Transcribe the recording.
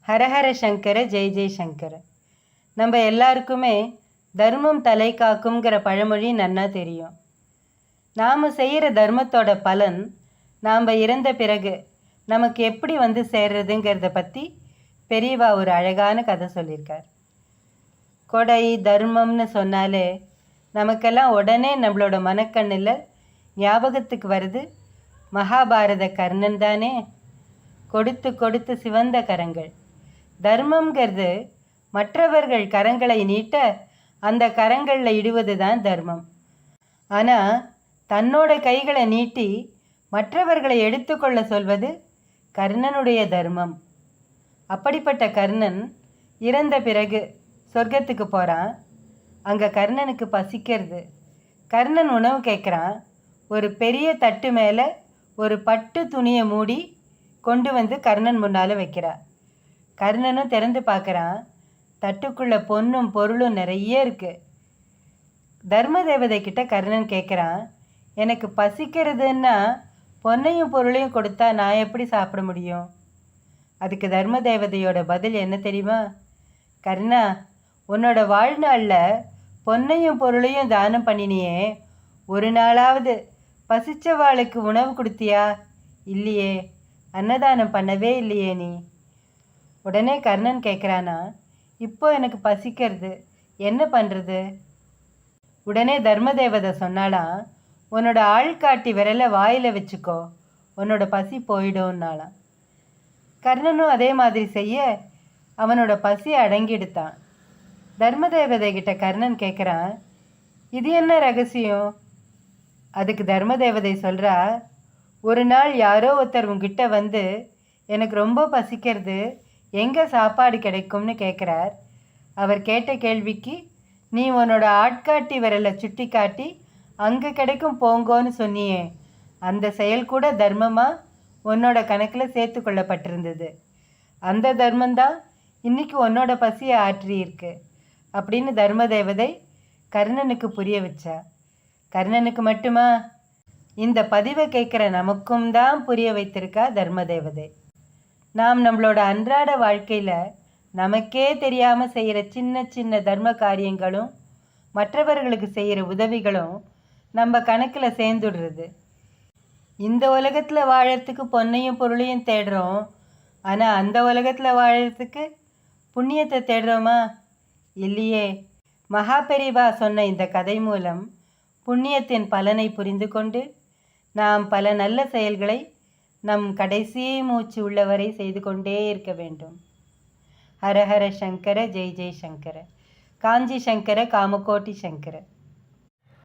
ஹரஹர சங்கர ஜெய் ஜெய் சங்கர. நம்ம எல்லாருக்குமே தர்மம் தலை காக்குங்கிற பழமொழி நன்னா தெரியும். நாம் செய்கிற தர்மத்தோட பலன் நாம் இறந்த பிறகு நமக்கு எப்படி வந்து சேர்றதுங்கிறத பற்றி பெரியவா ஒரு அழகான கதை சொல்லியிருக்கார். கொடை தர்மம்னு சொன்னாலே நமக்கெல்லாம் உடனே நம்மளோட மனக்கண்ணில் ஞாபகத்துக்கு வருது மகாபாரத கர்ணன் தானே. கொடுத்து கொடுத்து சிவந்த கரங்கள். தர்மங்கிறது மற்றவர்கள் கரங்களை நீட்ட அந்த கரங்களில் இடுவது தான் தர்மம். ஆனால் தன்னோட கைகளை நீட்டி மற்றவர்களை எடுத்துக்கொள்ள சொல்வது கர்ணனுடைய தர்மம். அப்படிப்பட்ட கர்ணன் இறந்த பிறகு சொர்க்கத்துக்கு போகிறான். அங்கே கர்ணனுக்கு பசிக்கிறது. கர்ணன் உணவு கேட்குறான். ஒரு பெரிய தட்டு மேலே ஒரு பட்டு துணியை மூடி கொண்டு வந்து கர்ணன் முன்னால் வைக்கிறான். கர்ணனும் திறந்து பார்க்குறான். தட்டுக்குள்ளே பொன்னும் பொருளும் நிறைய இருக்குது. தர்ம தேவதை கிட்ட கர்ணன் கேட்குறான், எனக்கு பசிக்கிறதுன்னா பொன்னையும் பொருளையும் கொடுத்தா நான் எப்படி சாப்பிட முடியும்? அதுக்கு தர்ம தேவதையோட பதில் என்ன தெரியுமா? கர்ணா, உன்னோட வாழ்நாளில் பொன்னையும் பொருளையும் தானம் பண்ணினியே, ஒரு நாளாவது பசிச்சவாளுக்கு உணவு கொடுத்தியா? இல்லையே. அன்னதானம் பண்ணவே இல்லையே நீ. உடனே கர்ணன் கேட்குறானா, இப்போ எனக்கு பசிக்கிறது, என்ன பண்ணுறது? உடனே தர்மதேவதை சொன்னாலாம், உன்னோட ஆள்காட்டி விரலை வாயில் வச்சுக்கோ, உன்னோட பசி போயிடும்னாலாம். கர்ணனும் அதே மாதிரி செய்ய அவனோட பசி அடங்கிடுத்தான். தர்மதேவதை கிட்ட கர்ணன் கேட்குறான், இது என்ன ரகசியம்? அதுக்கு தர்மதேவதை சொல்கிறா, ஒரு நாள் யாரோ ஒருத்தர் உங்ககிட்ட வந்து எனக்கு ரொம்ப பசிக்கிறது, எங்கே சாப்பாடு கிடைக்கும்னு கேட்குறார். அவர் கேட்ட கேள்விக்கு நீ உன்னோட ஆட்காட்டி விரலை சுட்டி காட்டி அங்கே கிடைக்கும் போங்கோன்னு சொன்னியே, அந்த செயல் கூட தர்மமாக உன்னோட கணக்கில் சேர்த்து கொள்ளப்பட்டிருந்தது. அந்த தர்மந்தான் இன்னைக்கு உன்னோட பசியை ஆற்றியிருக்கு அப்படின்னு தர்மதேவதை கர்ணனுக்கு புரிய வச்சா. கர்ணனுக்கு மட்டுமா, இந்த பதிவை கேட்குற நமக்கும் தான் புரிய வைத்திருக்கா தர்மதேவதை. நாம் நம்மளோட அன்றாட வாழ்க்கையில் நமக்கே தெரியாமல் செய்கிற சின்ன சின்ன தர்ம காரியங்களும் மற்றவர்களுக்கு செய்கிற உதவிகளும் நம்ம கணக்கில் சேர்ந்துடுறது. இந்த உலகத்தில் வாழறதுக்கு பொன்னையும் பொருளையும் தேடுறோம், ஆனால் அந்த உலகத்தில் வாழறதுக்கு புண்ணியத்தை தேடுறோமா? இல்லையே. மகா பெரிவா சொன்ன இந்த கதை மூலம் புண்ணியத்தின் பலனை புரிந்து கொண்டு நாம் பல நல்ல செயல்களை நம் கடைசி மூச்சு உள்ளவரை செய்து கொண்டே இருக்க வேண்டும். ஹரஹர சங்கர ஜெய் ஜெய் சங்கர. காஞ்சி சங்கர காமகோட்டி சங்கர.